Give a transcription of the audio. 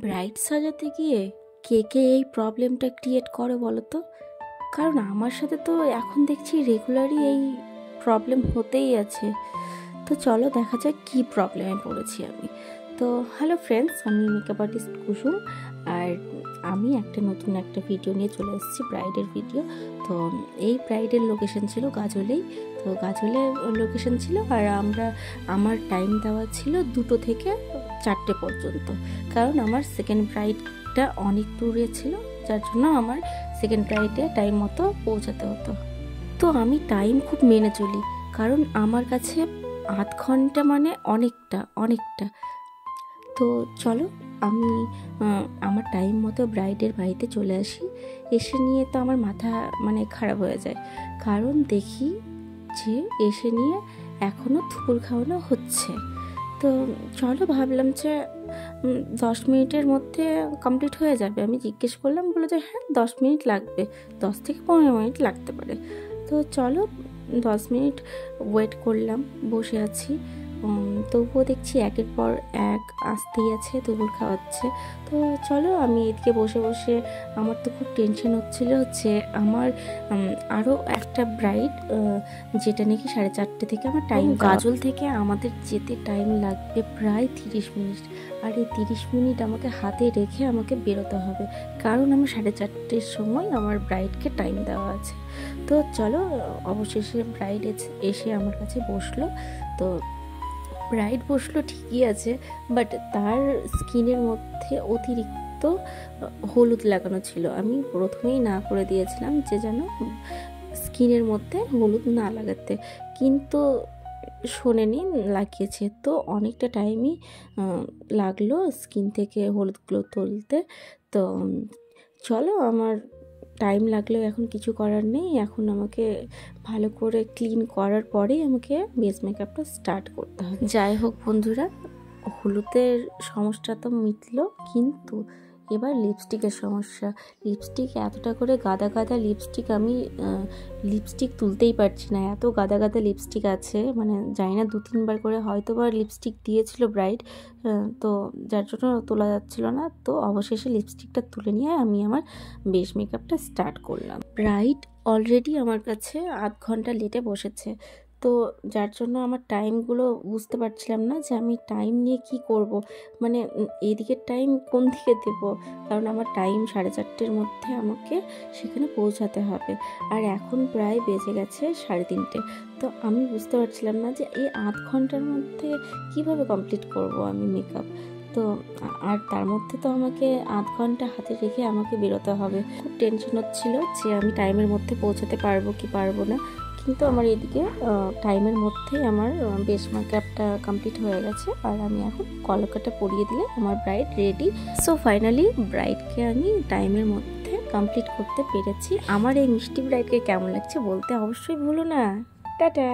Bride সাজাতে গিয়ে কে কে এই প্রবলেমটা ক্রিয়েট করে বলো তো? কারণ আমার সাথে তো এখন দেখছি রেগুলারই এই প্রবলেম হতেই আছে। তো চলো দেখা যাক কী প্রবলেমে পড়েছি আমি। তো হ্যালো ফ্রেন্ডস, আমি মেকআপ আর্টিস্ট কুসুম, আর আমি নতুন একটা ভিডিও নিয়ে চলে এসেছি, ব্রাইডের ভিডিও। তো এই ব্রাইডের লোকেশন ছিল গাজলেই। তো গাজলে লোকেশন ছিল, আর আমার টাইম দেওয়া ছিল 2টো থেকে 4টে পর্যন্ত। কারণ আমার সেকেন্ড ব্রাইডটা অনেক দূরে ছিল, যার জন্য আমার সেকেন্ড ব্রাইডে টাইম মতো পৌঁছাতে হতো। তো আমি টাইম খুব মেনে চলি, কারণ আমার কাছে আধ ঘন্টা মানে অনেকটা। তো চলো আমি আমার টাইম মতো ব্রাইডের বাড়িতে চলে আসি। এসে নিয়ে তো আমার মাথা খারাপ হয়ে যায়, কারণ দেখি যে এসে নিয়ে এখনও থুপুর খাওয়ানো হচ্ছে। তো চলো ভাবলাম যে 10 মিনিটের মধ্যে কমপ্লিট হয়ে যাবে। আমি জিজ্ঞেস করলাম, বলে যে হ্যাঁ 10 মিনিট লাগবে, 10 থেকে 15 মিনিট লাগতে পারে। তো চলো 10 মিনিট ওয়েট করলাম, বসে আছি। তবুও দেখছি একের পর এক আসতেই আছে, দুপুর খাওয়াচ্ছে। তো চলো আমি এদিকে বসে বসে আমার তো খুব টেনশন হচ্ছিল যে আমার আরও একটা ব্রাইড, যেটা নাকি 4:30 থেকে আমার টাইম, গাজল থেকে আমাদের যেতে টাইম লাগবে প্রায় 30 মিনিট। আর এই 30 মিনিট আমাকে হাতে রেখে আমাকে বেরোতে হবে, কারণ আমার 4:30-র সময় আমার ব্রাইডকে টাইম দেওয়া আছে। তো চলো অবশেষে ব্রাইড এসে আমার কাছে বসলো। তো ব্রাইড বসলো ঠিকই আছে, বাট তার স্কিনের মধ্যে অতিরিক্ত হলুদ লাগানো ছিল। আমি প্রথমেই না করে দিয়েছিলাম যে যেন স্কিনের মধ্যে হলুদ না লাগাতে, কিন্তু শোনেনি, লাগিয়েছে। তো অনেকটা টাইমই লাগলো স্কিন থেকে হলুদগুলো তুলতে। তো চলো আমার টাইম লাগলেও এখন কিছু করার নেই। এখন আমাকে ভালো করে ক্লিন করার পরেই আমাকে বেস মেকআপটা স্টার্ট করতে হবে। যাই হোক বন্ধুরা, হলুদের সমস্যা তো মিটলো, কিন্তু এবার লিপস্টিকের সমস্যা। লিপস্টিক এতটা করে গাদা লিপস্টিক, আমি লিপস্টিক তুলতেই পারছি না, এত গাদা লিপস্টিক আছে। জানি না 2-3 বার করে হয়তো বা লিপস্টিক দিয়েছিল ব্রাইড, তো যার জন্য তোলা যাচ্ছিল না। তো অবশেষে লিপস্টিকটা তুলে নিয়ে আমি আমার বেস মেকআপটা স্টার্ট করলাম। ব্রাইড অলরেডি আমার কাছে আধ ঘন্টা লেটে বসেছে। তো যার জন্য আমার টাইমগুলো বুঝতে পারছিলাম না যে আমি টাইম নিয়ে কি করব, এদিকের টাইম কোন দিকে দেব, কারণ আমার টাইম 4:30-র মধ্যে আমাকে সেখানে পৌঁছাতে হবে। আর এখন প্রায় বেজে গেছে 3:30। তো আমি বুঝতে পারছিলাম না যে এই আধ ঘন্টার মধ্যে কিভাবে কমপ্লিট করব আমি মেকআপ। তো আর তার মধ্যে তো আমাকে আধ ঘন্টা হাতে রেখে আমাকে বেরোতে হবে। খুব টেনশন হচ্ছিল যে আমি টাইমের মধ্যে পৌঁছাতে পারবো কি পারবো না। কিন্তু আমার এদিকে টাইমের মধ্যেই আমার বেস মেকআপটা কমপ্লিট হয়ে গেছে, আর আমি এখন কলকাটা পরিয়ে দিলে আমার ব্রাইড রেডি। সো ফাইনালি ব্রাইডকে আমি টাইমের মধ্যে কমপ্লিট করতে পেরেছি। আমার এই মিষ্টি ব্রাইডকে কেমন লাগছে বলতে অবশ্যই ভুলো না। টাটা।